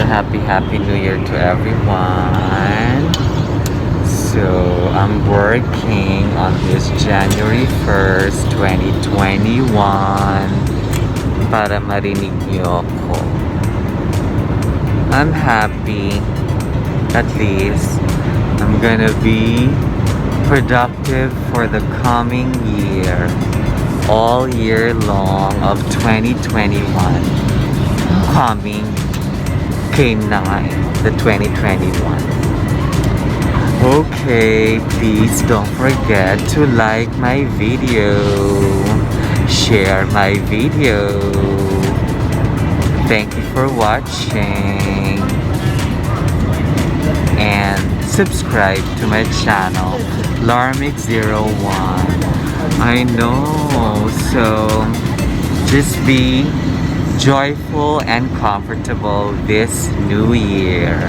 happy New Year to everyone. So, I'm working on this January 1st, 2021 para marinig niyo ako. I'm happy. At least, I'm gonna be productive for the coming year. All year long of 2021. Came na nga the 2021. Okay, please don't forget to like my video, share my video. Thank you for watching and subscribe to my channel, larmik01. I know, so just be joyful and comfortable this new year.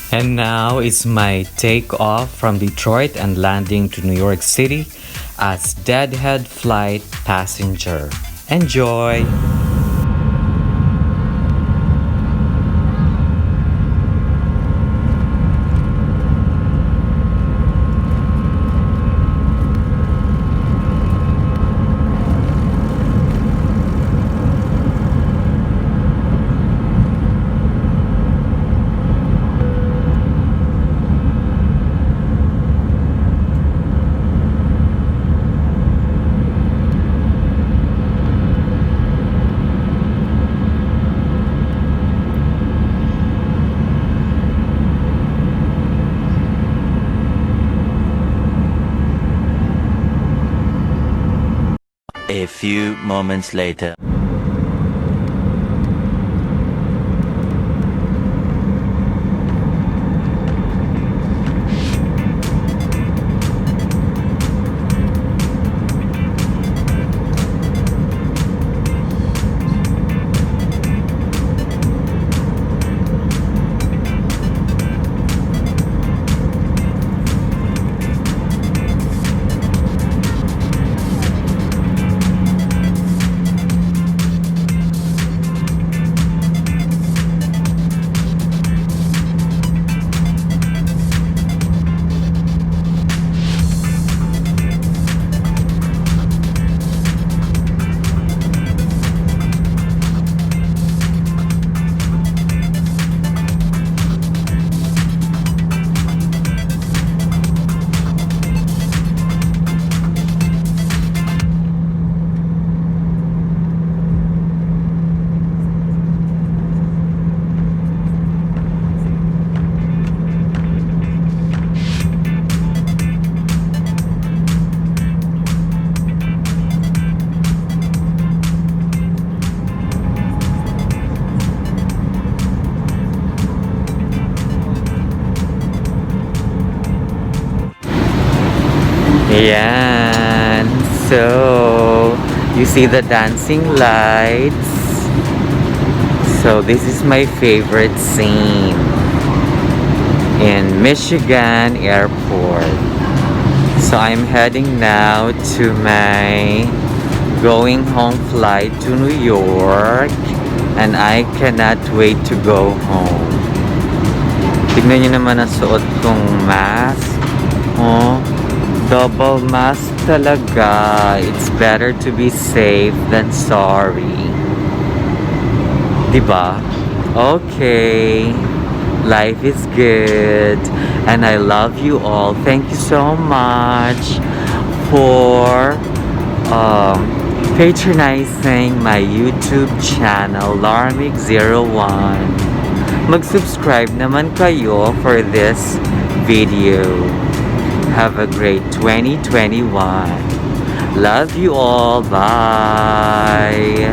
And now is my takeoff from Detroit and landing to New York City as deadhead flight passenger. Enjoy! A few moments later. Yan. So, you see the dancing lights. So, this is my favorite scene in Michigan Airport. So, I'm heading now to my going home flight to New York, and I cannot wait to go home. Tignan nyo naman ang suot kong mask. Oh, double mask talaga. It's better to be safe than sorry. Diba? Okay. Life is good. And I love you all. Thank you so much for patronizing my YouTube channel, larmik01. Mag-subscribe naman kayo for this video. Have a great 2021. Love you all. Bye.